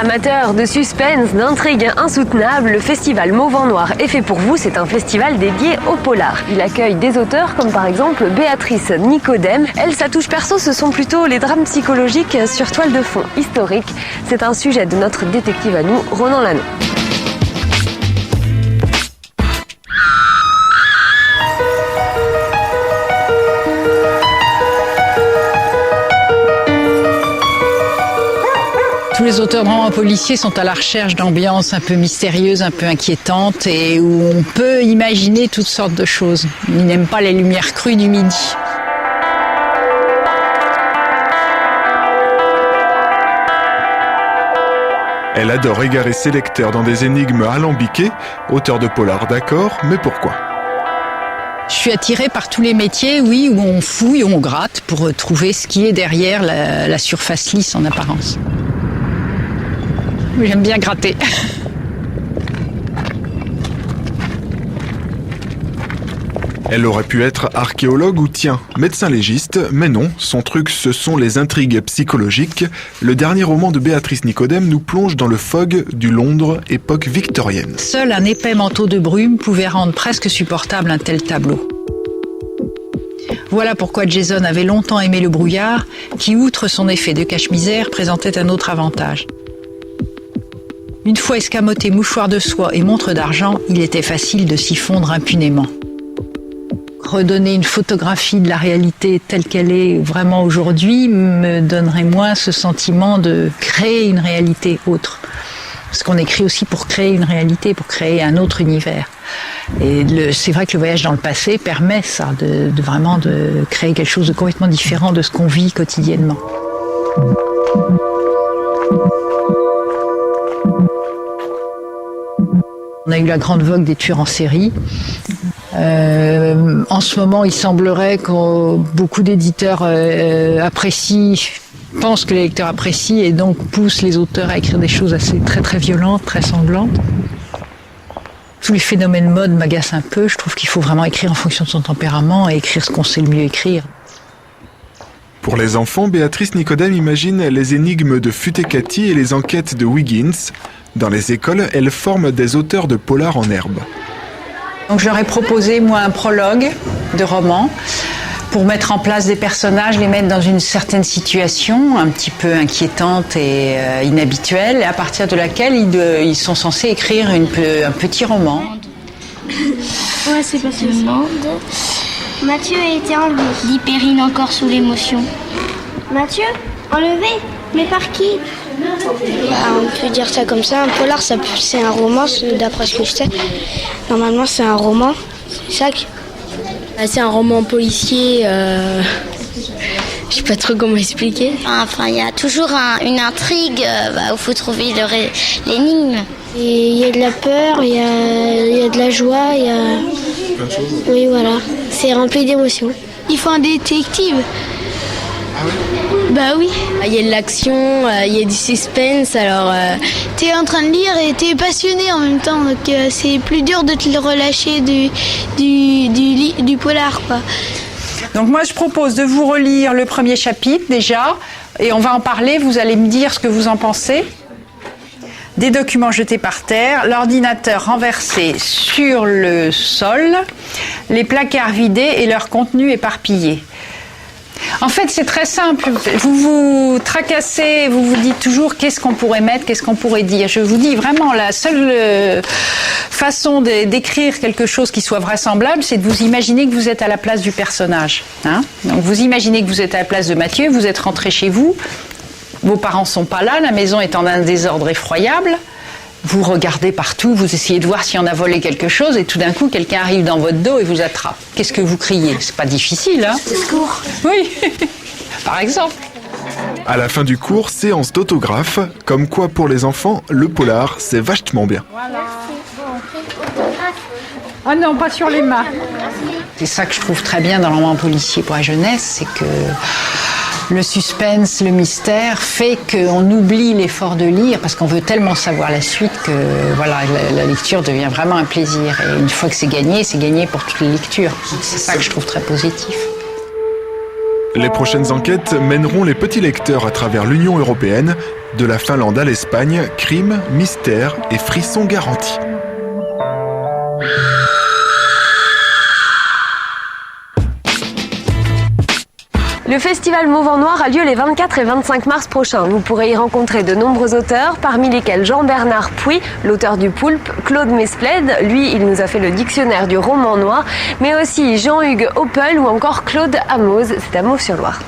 Amateurs de suspense, d'intrigues insoutenables, le festival Mauvent Noir est fait pour vous. C'est un festival dédié au polar. Il accueille des auteurs comme par exemple Béatrice Nicodème. Elle, sa touche perso, ce sont plutôt les drames psychologiques sur toile de fond historique. C'est un sujet de notre détective à nous, Ronan Lano. Tous les auteurs de romans policiers sont à la recherche d'ambiances un peu mystérieuses, un peu inquiétantes et où on peut imaginer toutes sortes de choses. Ils n'aiment pas les lumières crues du midi. Elle adore égarer ses lecteurs dans des énigmes alambiquées, auteur de polar d'accord, mais pourquoi ? Je suis attirée par tous les métiers, oui, où on fouille, où on gratte pour trouver ce qui est derrière la surface lisse en apparence. J'aime bien gratter. Elle aurait pu être archéologue ou médecin légiste, mais non, son truc ce sont les intrigues psychologiques. Le dernier roman de Béatrice Nicodème nous plonge dans le fog du Londres, époque victorienne. Seul un épais manteau de brume pouvait rendre presque supportable un tel tableau. Voilà pourquoi Jason avait longtemps aimé le brouillard, qui, outre son effet de cache-misère, présentait un autre avantage. Une fois escamoté mouchoir de soie et montre d'argent, il était facile de s'y fondre impunément. Redonner une photographie de la réalité telle qu'elle est vraiment aujourd'hui me donnerait moins ce sentiment de créer une réalité autre. Parce qu'on écrit aussi pour créer une réalité, pour créer un autre univers. Et c'est vrai que le voyage dans le passé permet ça, de vraiment de créer quelque chose de complètement différent de ce qu'on vit quotidiennement. On a eu la grande vogue des tueurs en série. En ce moment, il semblerait que beaucoup d'éditeurs pensent que les lecteurs apprécient et donc poussent les auteurs à écrire des choses assez très très violentes, très sanglantes. Tous les phénomènes mode m'agacent un peu. Je trouve qu'il faut vraiment écrire en fonction de son tempérament et écrire ce qu'on sait le mieux écrire. Pour les enfants, Béatrice Nicodème imagine les énigmes de Futé-Cati et les enquêtes de Wiggins. Dans les écoles, elle forme des auteurs de polar en herbe. Donc je leur ai proposé, moi, un prologue de roman pour mettre en place des personnages, les mettre dans une certaine situation un petit peu inquiétante et inhabituelle, à partir de laquelle ils sont censés écrire un petit roman. Ouais, c'est passé. Mathieu a été enlevé. Dit Perrine encore sous l'émotion. Mathieu, enlevé? Mais par qui? On peut dire ça comme ça. Un polar, c'est un roman, d'après ce que je sais. Normalement, c'est un roman. C'est ça C'est un roman policier. Je sais pas trop comment expliquer. Enfin, il y a toujours une intrigue où il faut trouver l'énigme. Et il y a de la peur, il y a de la joie, il y a... Plein de choses. Oui, voilà. C'est rempli d'émotions. Il faut un détective. Ah oui? Bah oui. Il y a de l'action, il y a du suspense, alors... T'es en train de lire et t'es passionné en même temps, donc c'est plus dur de te le relâcher du polar, quoi. Donc moi, je propose de vous relire le premier chapitre déjà, et on va en parler, vous allez me dire ce que vous en pensez. Des documents jetés par terre, l'ordinateur renversé sur le sol, les placards vidés et leur contenu éparpillé. En fait, c'est très simple. Vous vous tracassez, vous vous dites toujours qu'est-ce qu'on pourrait mettre, qu'est-ce qu'on pourrait dire. Je vous dis vraiment, la seule façon d'écrire quelque chose qui soit vraisemblable, c'est de vous imaginer que vous êtes à la place du personnage. Hein? Donc vous imaginez que vous êtes à la place de Mathieu, vous êtes rentré chez vous, vos parents sont pas là, la maison est en un désordre effroyable. Vous regardez partout, vous essayez de voir si on a volé quelque chose et tout d'un coup, quelqu'un arrive dans votre dos et vous attrape. Qu'est-ce que vous criez? C'est pas difficile, hein? Secours. Oui, par exemple. À la fin du cours, séance d'autographe. Comme quoi, pour les enfants, le polar, c'est vachement bien. Voilà. Ah non, pas sur les mains. C'est ça que je trouve très bien dans le roman policier pour la jeunesse, c'est que le suspense, le mystère fait qu'on oublie l'effort de lire parce qu'on veut tellement savoir la suite que voilà, la lecture devient vraiment un plaisir. Et une fois que c'est gagné pour toutes les lectures. C'est ça que je trouve très positif. Les prochaines enquêtes mèneront les petits lecteurs à travers l'Union européenne, de la Finlande à l'Espagne, crime, mystère et frissons garantis. Le festival Mauve en Noir a lieu les 24 et 25 mars prochains. Vous pourrez y rencontrer de nombreux auteurs, parmi lesquels Jean-Bernard Puy, l'auteur du Poulpe, Claude Mesplède, lui il nous a fait le dictionnaire du roman noir, mais aussi Jean-Hugues Oppel ou encore Claude Hamoz, c'est à Mauves-sur-Loire.